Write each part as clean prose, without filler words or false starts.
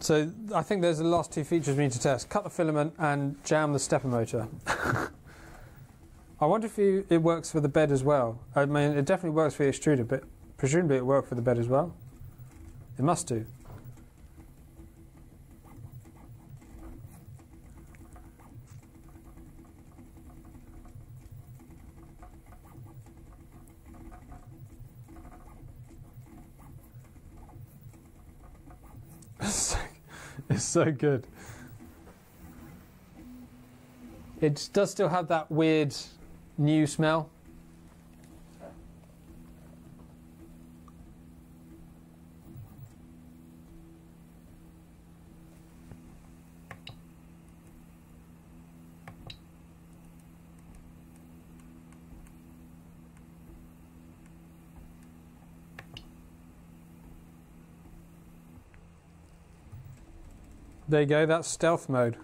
So I think there's the last two features we need to test. Cut the filament and jam the stepper motor. I wonder if it works for the bed as well. I mean, it definitely works for the extruder, but presumably it worked for the bed as well. It must do. It's so good. It does still have that weird new smell. There you go, that's stealth mode.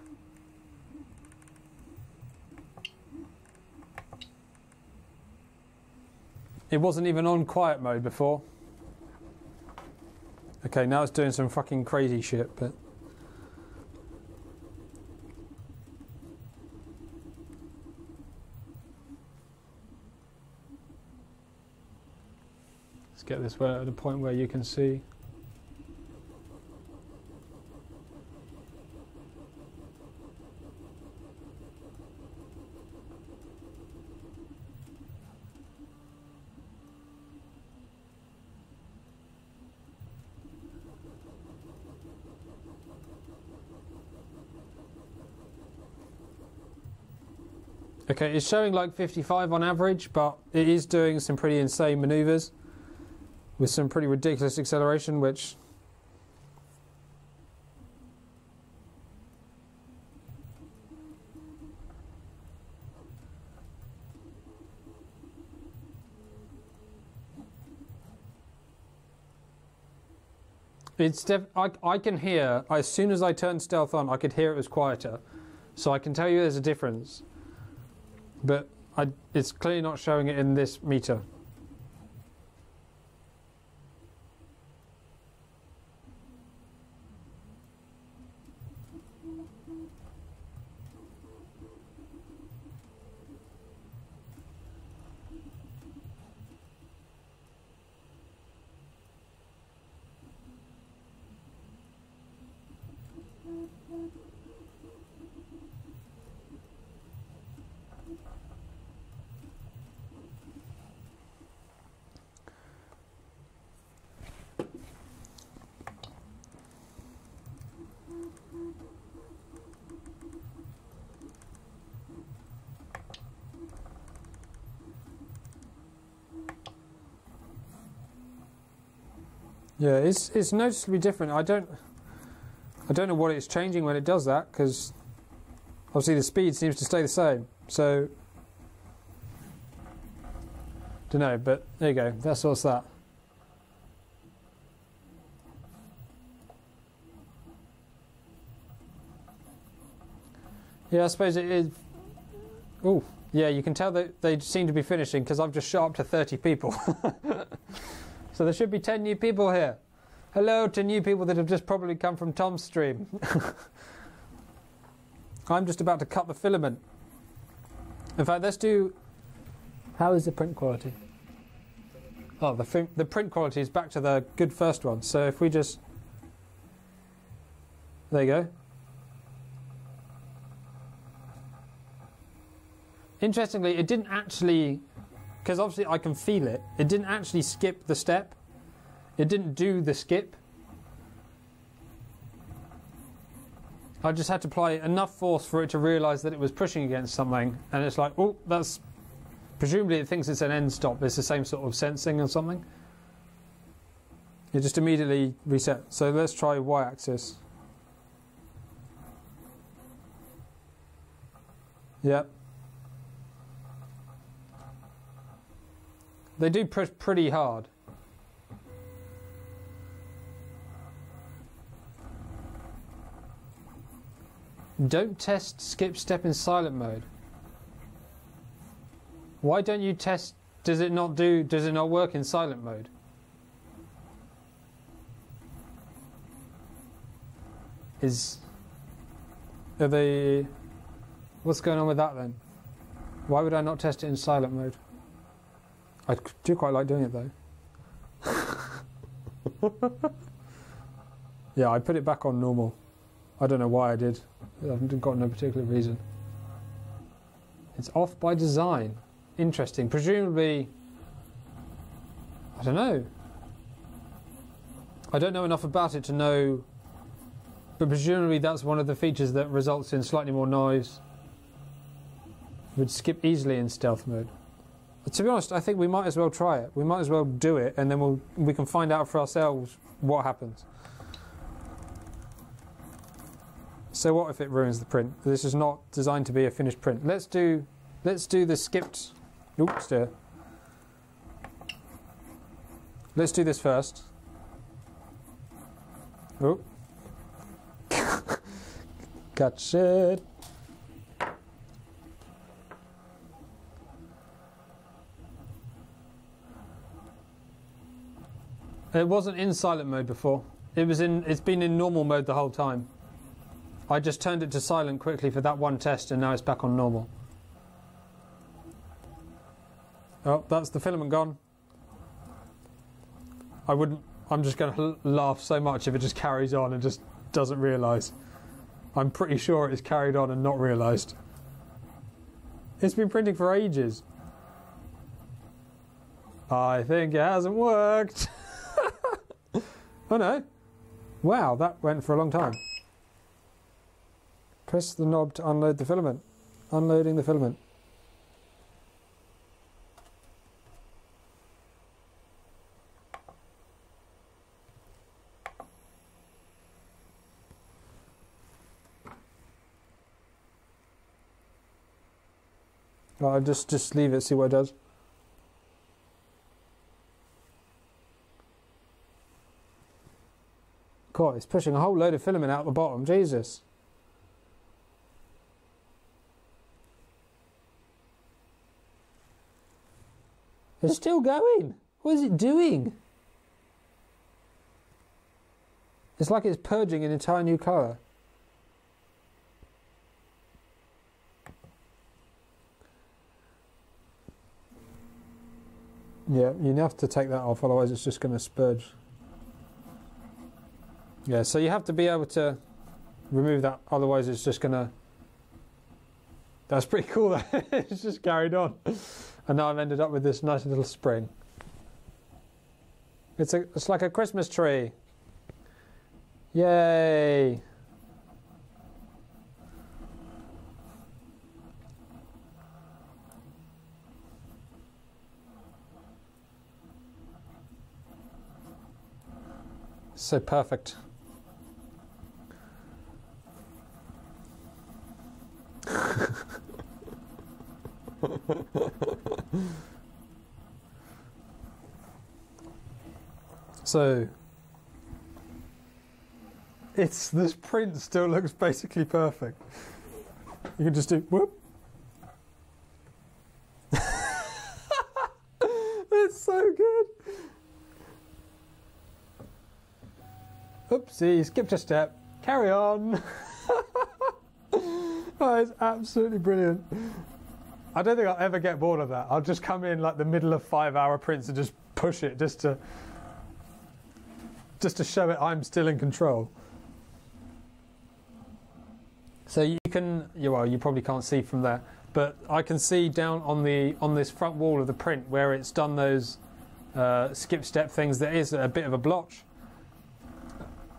It wasn't even on quiet mode before. Okay, now it's doing some fucking crazy shit, but... Let's get this at a point where you can see. Okay, it's showing like 55 on average, but it is doing some pretty insane maneuvers with some pretty ridiculous acceleration, which... I can hear, as soon as I turned stealth on, I could hear it was quieter. So I can tell you there's a difference. But it's clearly not showing it in this meter. Yeah, it's noticeably different. I don't know what it's changing when it does that, because obviously the speed seems to stay the same. So don't know, but there you go. That's what's that. Yeah, I suppose it is. Oh, yeah, you can tell that they seem to be finishing because I've just shot up to 30 people. So there should be 10 new people here. Hello to new people that have just probably come from Tom's stream. I'm just about to cut the filament. In fact, let's do... How is the print quality? Oh, the print quality is back to the good first one. So if we just... There you go. Interestingly, it didn't actually... Because obviously I can feel it. It didn't actually skip the step. It didn't do the skip. I just had to apply enough force for it to realise that it was pushing against something. And it's like, oh, that's... Presumably it thinks it's an end stop. It's the same sort of sensing or something. It just immediately reset. So let's try y-axis. Yep. They do push pretty hard. Don't test skip step in silent mode. Why don't you test? Does it not work in silent mode? Are they... What's going on with that then? Why would I not test it in silent mode? I do quite like doing it though. Yeah, I put it back on normal. I don't know why I did. I've got no particular reason. It's off by design. Interesting. Presumably... I don't know. I don't know enough about it to know... But presumably that's one of the features that results in slightly more noise. Would skip easily in stealth mode. But to be honest, I think we might as well try it. We might as well do it, and then we can find out for ourselves what happens. So what if it ruins the print? This is not designed to be a finished print. Let's do the skipped. Oops, dear. Let's do this first. Oh. Gotcha. It wasn't in silent mode before. It's been in normal mode the whole time. I just turned it to silent quickly for that one test, and now it's back on normal. Oh, that's the filament gone. I'm just going to laugh so much if it just carries on and just doesn't realise. I'm pretty sure it's carried on and not realised. It's been printing for ages. I think it hasn't worked. Oh no. Wow, that went for a long time. Press the knob to unload the filament. Unloading the filament. Well, I'll just leave it, see what it does. God, it's pushing a whole load of filament out the bottom. Jesus. It's still going. What is it doing? It's like it's purging an entire new colour. Yeah, you have to take that off, otherwise it's just going to spurge. Yeah, so you have to be able to remove that, otherwise it's just going to... That's pretty cool, that it's just carried on. And now I've ended up with this nice little spring. It's like a Christmas tree. Yay! So perfect. So this print still looks basically perfect. You can just do whoop. It's so good. Oopsie, skipped a step. Carry on. Oh, it's absolutely brilliant. I don't think I'll ever get bored of that. I'll just come in like the middle of 5-hour prints and just push it just to show it I'm still in control. So you can, well, you probably can't see from there, but I can see down on this front wall of the print where it's done those skip step things. There is a bit of a blotch.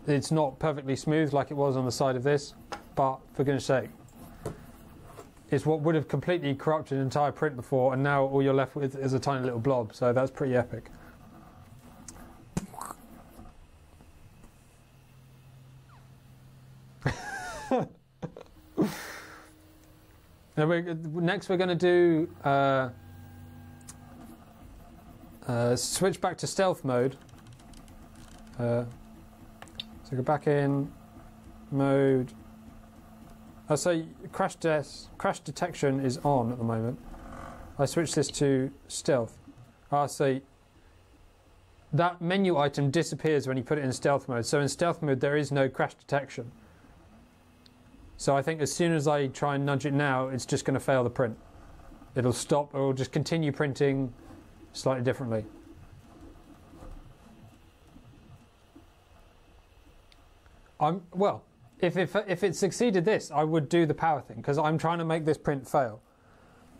It's not perfectly smooth like it was on the side of this, but for goodness sake, it's what would have completely corrupted an entire print before, and now all you're left with is a tiny little blob. So that's pretty epic. Next we're going to do switch back to stealth mode. So go back in mode. So crash detection is on at the moment. I switch this to stealth. So that menu item disappears when you put it in stealth mode. So in stealth mode there is no crash detection. So I think as soon as I try and nudge it now, it's just going to fail the print. It'll stop, or it'll just continue printing slightly differently. Well, if it succeeded this, I would do the power thing, because I'm trying to make this print fail.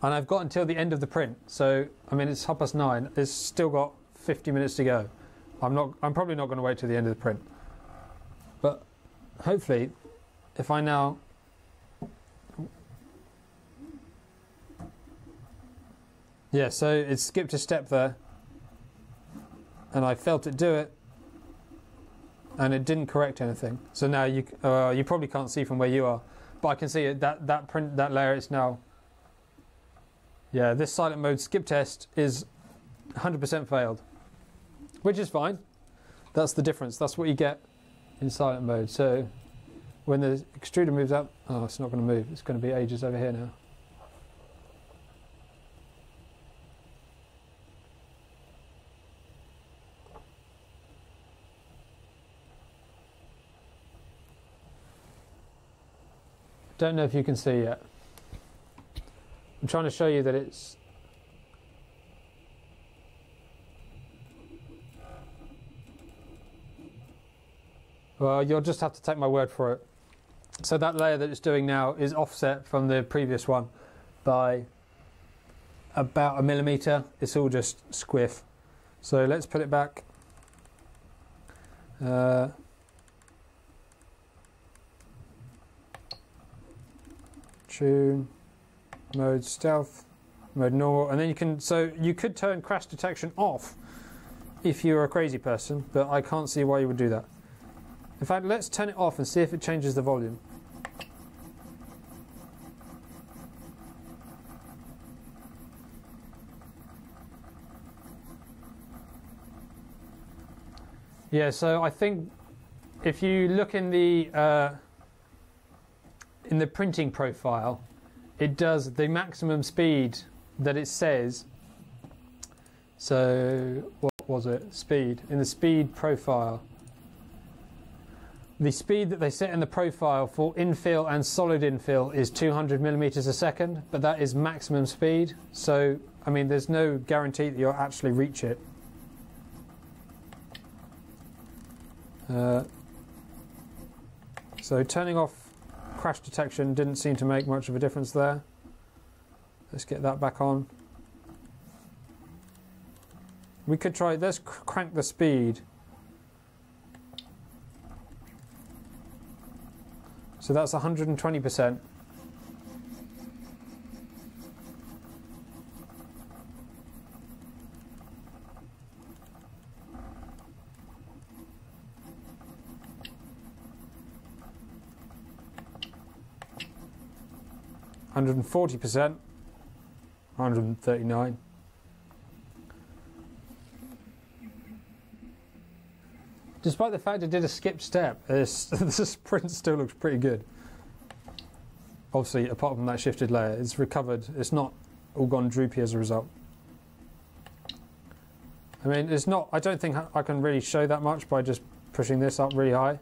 And I've got until the end of the print. So, I mean, it's 9:30. It's still got 50 minutes to go. I'm probably not going to wait till the end of the print. But hopefully, if I now... Yeah, so it skipped a step there. And I felt it do it. And it didn't correct anything. So now you probably can't see from where you are. But I can see it, that layer is now... Yeah, this silent mode skip test is 100% failed, which is fine. That's the difference. That's what you get in silent mode. So when the extruder moves up, oh, it's not going to move. It's going to be ages over here now. Don't know if you can see yet. I'm trying to show you that it's... Well, you'll just have to take my word for it. So that layer that it's doing now is offset from the previous one by about 1 millimeter. It's all just squiff. So let's put it back. Tune. Mode stealth, mode normal, and then you could turn crash detection off if you're a crazy person, but I can't see why you would do that. In fact, let's turn it off and see if it changes the volume. Yeah, so I think if you look in the printing profile, it does the maximum speed that it says. So what was it? Speed. In the speed profile. The speed that they set in the profile for infill and solid infill is 200 millimeters a second, but that is maximum speed. So, I mean, there's no guarantee that you'll actually reach it. So turning off crash detection didn't seem to make much of a difference there. Let's get that back on. We could try, let's crank the speed. So that's 120%. %, 139. Despite the fact it did a skip step, this print still looks pretty good. Obviously, apart from that shifted layer, it's recovered. It's not all gone droopy as a result. I mean, it's not. I don't think I can really show that much by just pushing this up really high.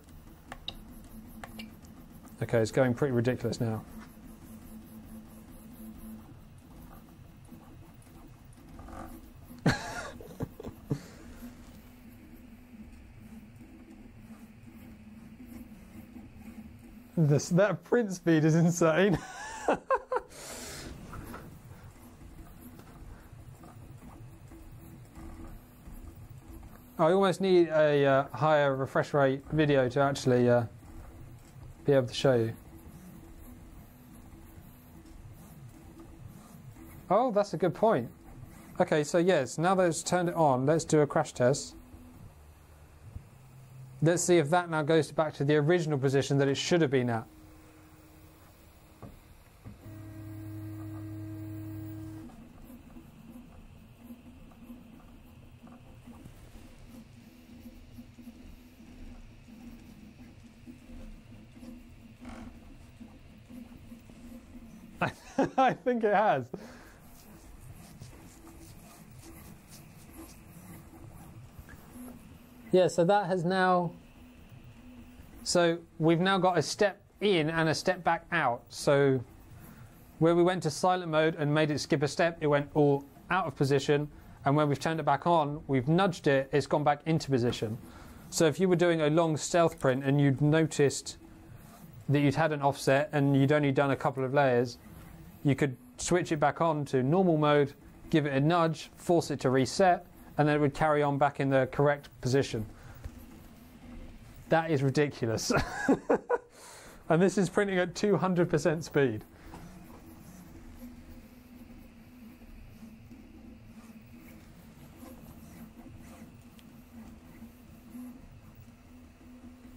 Okay, it's going pretty ridiculous now. That print speed is insane. I almost need a higher refresh rate video to actually be able to show you. Oh, that's a good point. Okay, so yes, now that it's turned it on, let's do a crash test. Let's see if that now goes back to the original position that it should have been at. I think it has. Yeah, so that has now... So we've now got a step in and a step back out. So where we went to silent mode and made it skip a step, it went all out of position. And when we've turned it back on, we've nudged it, it's gone back into position. So if you were doing a long stealth print and you'd noticed that you'd had an offset and you'd only done a couple of layers, you could switch it back on to normal mode, give it a nudge, force it to reset, and then it would carry on back in the correct position. That is ridiculous. And this is printing at 200% speed.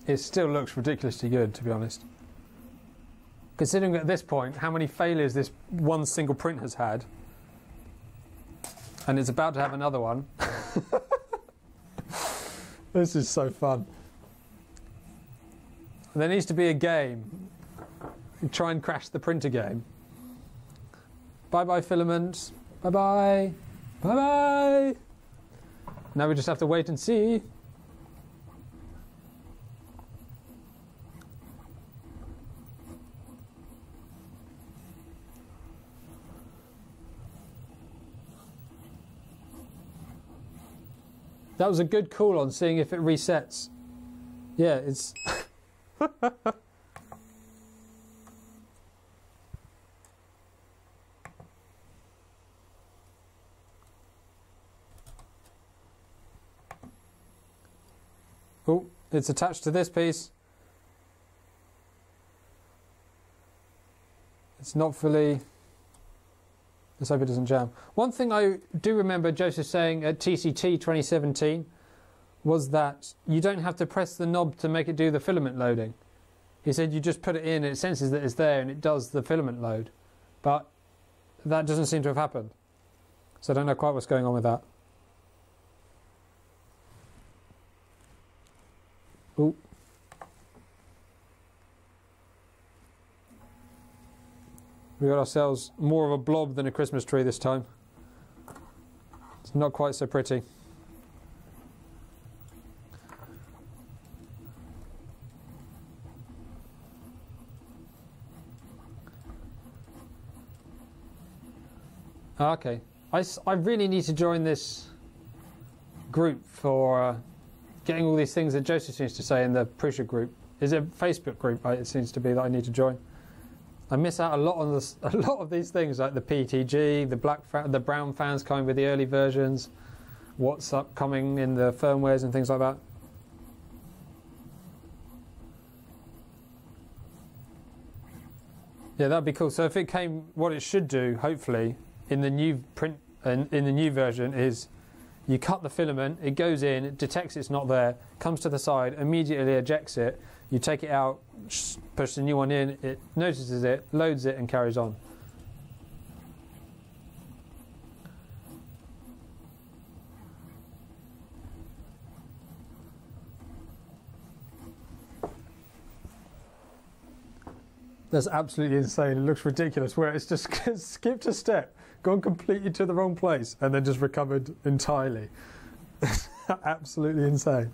It still looks ridiculously good, to be honest. Considering at this point how many failures this one single print has had, and it's about to have another one. This is so fun. There needs to be a game. Try and crash the printer game. Bye bye, Filament. Bye bye. Bye bye. Now we just have to wait and see. That was a good call on seeing if it resets. Yeah, it's... Oh, it's attached to this piece. It's not fully... Let's hope it doesn't jam. One thing I do remember Joseph saying at TCT 2017 was that you don't have to press the knob to make it do the filament loading. He said you just put it in, it senses that it's there and it does the filament load. But that doesn't seem to have happened. So I don't know quite what's going on with that. Ooh. We got ourselves more of a blob than a Christmas tree this time. It's not quite so pretty. Okay. I really need to join this group for getting all these things that Joseph seems to say in the Prusa group. Is it a Facebook group, it seems to be, that I need to join? I miss out a lot on this, a lot of these things, like the PTG, the brown fans coming with the early versions, what's upcoming in the firmwares and things like that. Yeah, that'd be cool. So if it came, what it should do, hopefully, in the new print and in the new version is you cut the filament, it goes in, it detects it's not there, comes to the side, immediately ejects it, you take it out, push the new one in, it notices it, loads it and carries on. That's absolutely insane. It looks ridiculous where it's just skipped a step, gone completely to the wrong place and then just recovered entirely. Absolutely insane.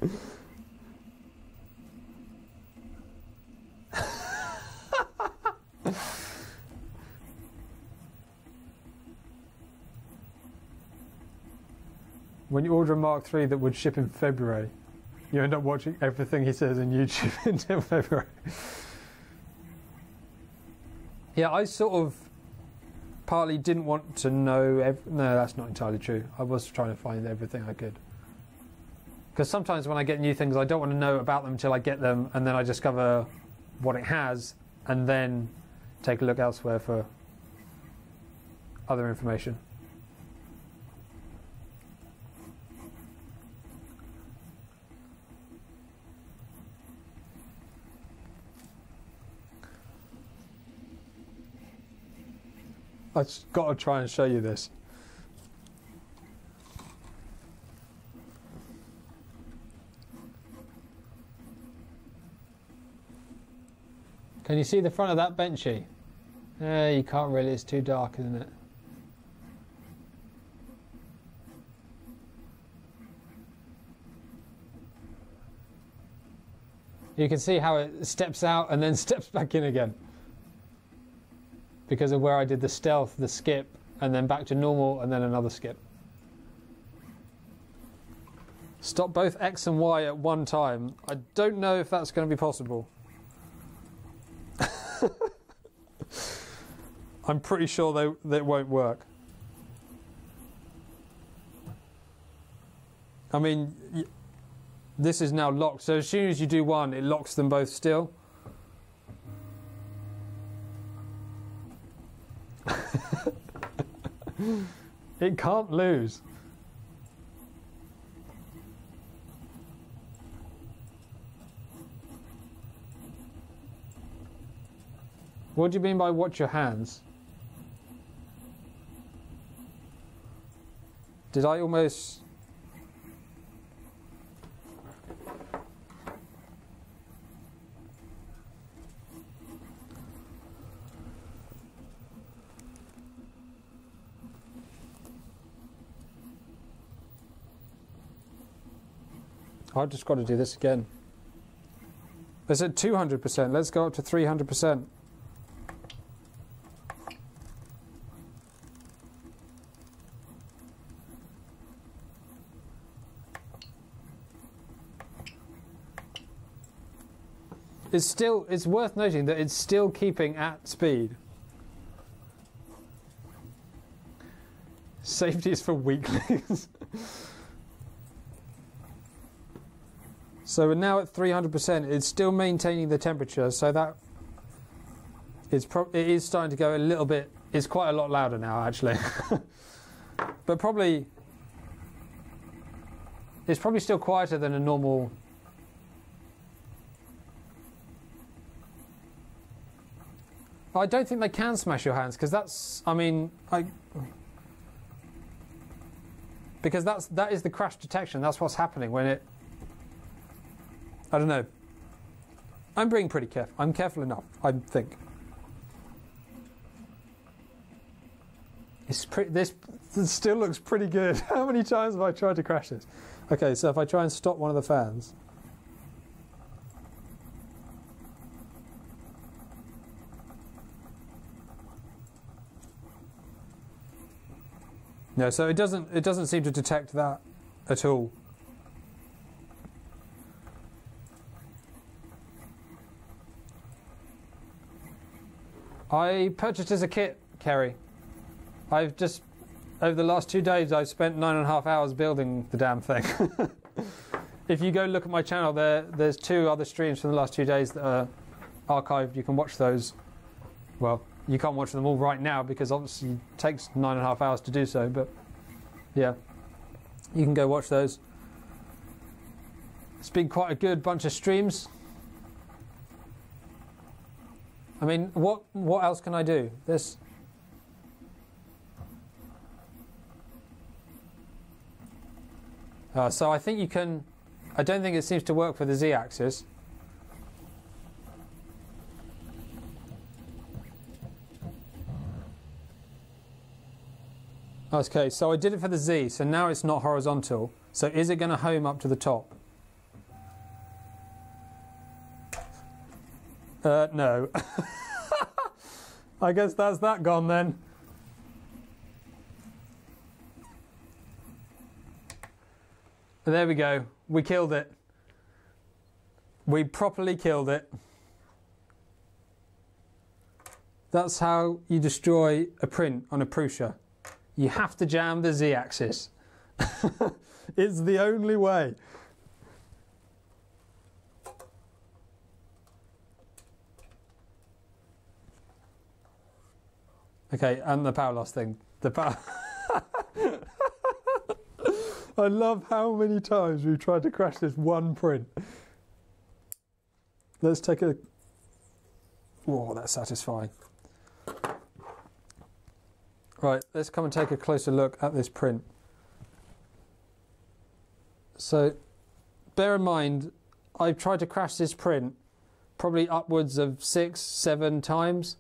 When you order a Mark III that would ship in February, you end up watching everything he says on YouTube until February. Yeah, I sort of partly didn't want to know... No, that's not entirely true. I was trying to find everything I could. Because sometimes when I get new things, I don't want to know about them until I get them, and then I discover what it has, and then take a look elsewhere for other information. I've got to try and show you this. Can you see the front of that benchy? You can't really, it's too dark, isn't it? You can see how it steps out and then steps back in again. Because of where I did the stealth, the skip, and then back to normal, and then another skip. Stop both X and Y at one time. I don't know if that's going to be possible. I'm pretty sure that won't work. I mean, this is now locked, so as soon as you do one, it locks them both still. It can't lose. What do you mean by watch your hands? Did I almost... I've just got to do this again. It's at 200%. Let's go up to 300%. It's worth noting that it's still keeping at speed. Safety is for weaklings. So we're now at 300%. It's still maintaining the temperature, so that it is starting to go a little bit. It's quite a lot louder now, actually. But probably it's probably still quieter than a normal. I don't think they can smash your hands because that's. I mean, because that is the crash detection. That's what's happening when it. I don't know. I'm being pretty careful. I'm careful enough, I think. This still looks pretty good. How many times have I tried to crash this? Okay, so if I try and stop one of the fans. No, so it doesn't seem to detect that at all. I purchased as a kit, Kerry. I've just, over the last 2 days, I've spent 9.5 hours building the damn thing. If you go look at my channel, there's 2 other streams from the last 2 days that are archived. You can watch those. Well, you can't watch them all right now because obviously it takes 9.5 hours to do so, but yeah, you can go watch those. It's been quite a good bunch of streams. I mean, what else can I do? This. So I think you can. I don't think it seems to work for the Z-axis. Okay, so I did it for the Z, so now it's not horizontal. So is it going to home up to the top? No. I guess that's that gone then. There we go. We killed it. We properly killed it. That's how you destroy a print on a Prusa. You have to jam the Z-axis. It's the only way. Okay, and the power loss thing. The power. I love how many times we've tried to crash this one print. Let's take a... Oh, that's satisfying. Right, let's come and take a closer look at this print. So, bear in mind, I've tried to crash this print probably upwards of 6, 7 times.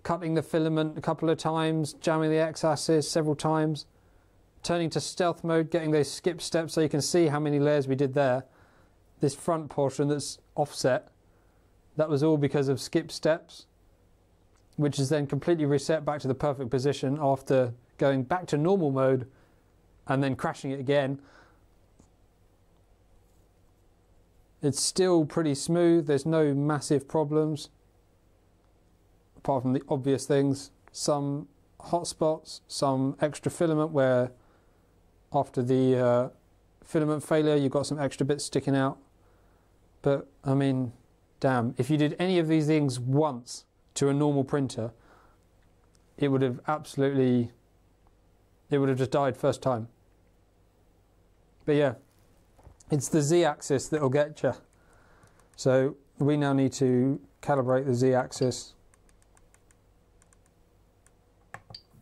Cutting the filament a couple of times, jamming the X-axis several times, turning to stealth mode, getting those skip steps so you can see how many layers we did there. this front portion that's offset, that was all because of skip steps, which is then completely reset back to the perfect position after going back to normal mode and then crashing it again. It's still pretty smooth, there's no massive problems, apart from the obvious things. Some hot spots, some extra filament where after the filament failure you've got some extra bits sticking out. But I mean, damn, if you did any of these things once to a normal printer, it would have just died first time. But yeah, it's the Z-axis that will get you. So we now need to calibrate the Z-axis